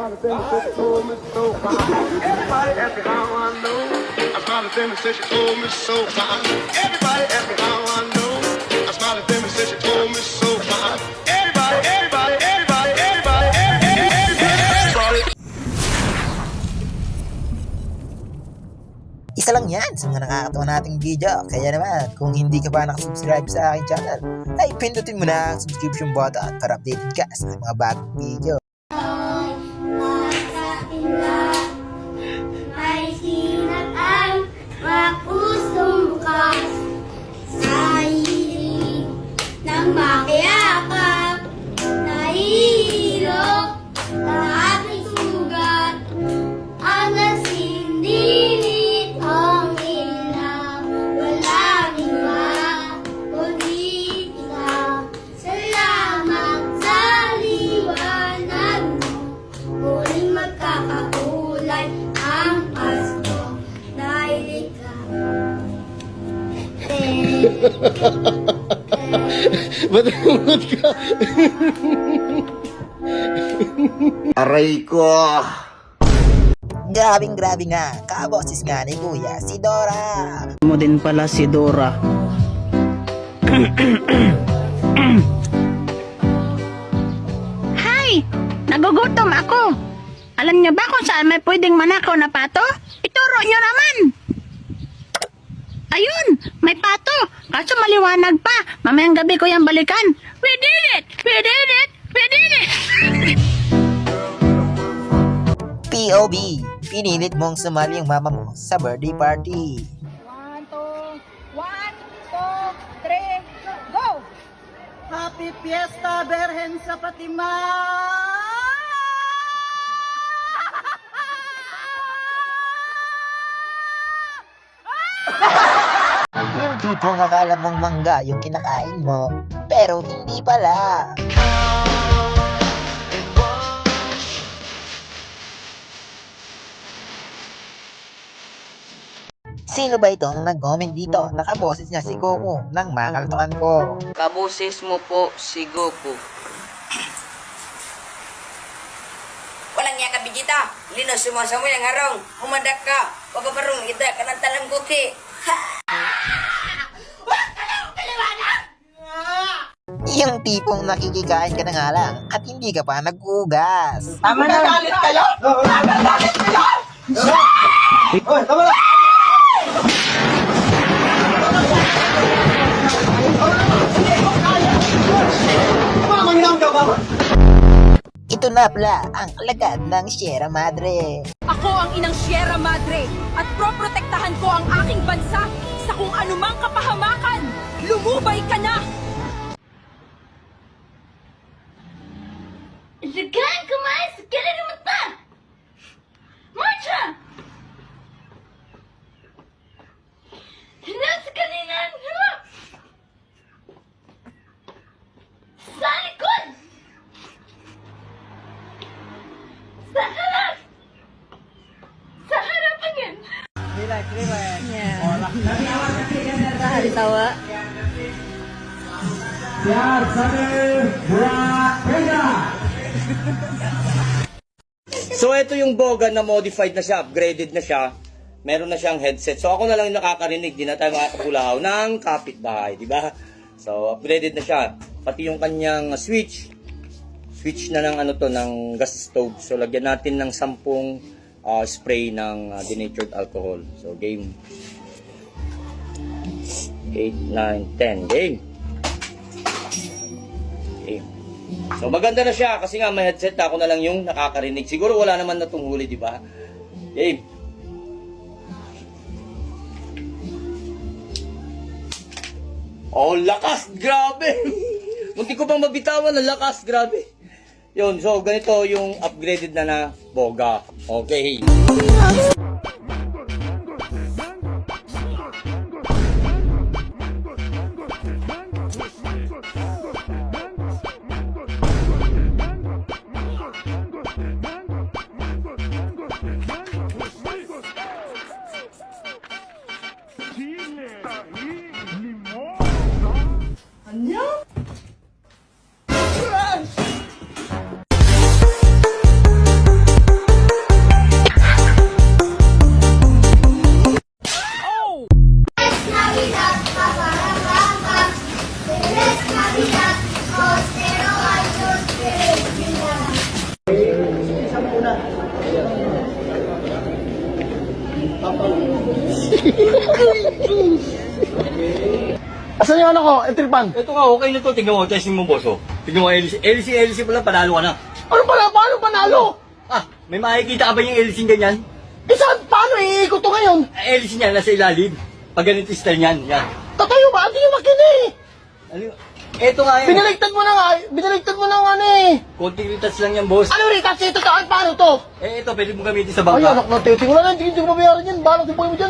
smile at them, said she told me so fine. Everybody ask me how I know. I smiled at them and said she told me so fine. Everybody ask me how I know. I smiled at them and said she told me so fine. Everybody, everybody, everybody, everybody, everybody. Isa lang yan sa mga nakakatawa nating video. Kaya naman, kung hindi ka pa nakasubscribe sa aking channel, ay pindutin mo na ang subscription button para updated ka sa mga bagong video. May sinat ang mga pusong bukas sa hiling ng makiyakap. Nahihilo ang ating sugat ang nasindilit ang ilaw. Walang iba kundi ikaw. Salamat sa liwanag mo. Muling magkakakulay ang Pasko dahil ikaw. Ba't namunod ka? Aray ko! Grabe nga, kaboses nga ni Kuya si Dora. Mo din pala si Dora. Hay! Nagugutom ako. Alam niyo ba kung saan may pwedeng manakaw na pato? Ituro niyo naman! Ayun! May pato! Kaso maliwanag pa. Mamayang gabi ko yung balikan. We did it! We did it! We did it! POV, pinilit mong sumali yung mama mo sa birthday party. 1, 2, 3, go! Happy Fiesta Berhen sa Fatima! Yung tipong akala mong mangga yung kinakain mo, pero hindi pala. Sino ba itong nag-comment dito? Nakaboses niya si Goku ng makaltuan ko. Kaboses mo po si Goku. Walang niya ka, Vegeta. Linos sumasamo yung harong. Humandak ka. Papaparong ida ka ng talang kuki. Yung tipong nakikikain ka na nga lang at hindi ka pa nag-ugas. Tama na! Nagalit kayo! Nagalit kayo! Oy, tama na! Ito na pala ang alagad ng Sierra Madre. Ako ang inang Sierra Madre at proprotektahan ko ang aking bansa sa kung anumang kapahamakan. Lumubay ka na! Sigahan kumain! Sigahan naman ta! Marcha! Nasa kanina! Sa likod! Sa harap! Sa harapan yan! Tawa. So ito yung Boga na modified na siya, upgraded na siya. Meron na siyang headset. So ako na lang yung nakakarinig, di na tayo makakapulahaw ng kapitbahay, di ba? So upgraded na siya. Pati yung kanyang switch na ng ano to, ng gas stove. So lagyan natin ng 10 spray ng denatured alcohol. So game 8, 9, 10. Game. Okay. So maganda na siya kasi nga may headset, ako na lang yung nakakarinig. Siguro wala naman na tong huli, di ba? Game. Oh, lakas! Grabe! Munti ko pang mabitawan, ang lakas! Grabe! Yun, so ganito yung upgraded na Boga. Okay. Asan yung ano ko? Entripan. Ito nga, okay na to. Tingnan mo, testing mo, boss. Oh. Tingnan mo, LC pala, panalo ka na. Ano pala? Paano panalo? Ah, may makikita ka ba yung LC ganyan? Saan? Paano iikot to ngayon? LC niya, nasa ilalim. Pag ganito yung style niyan, yan. Tatayo ba? Hindi yung makina eh. Ano yun? Ito nga yan. Binaligtad mo na nga. Binaligtad mo na nga eh. Konting retouch lang yan, boss. Ano rin? Kasi ito saan? Paano to? Ito, pwede mo gamitin sa Ay, bangka. anak na tete. Wala na. Hindi ko mabayaran yan. Balang si boy mo dyan.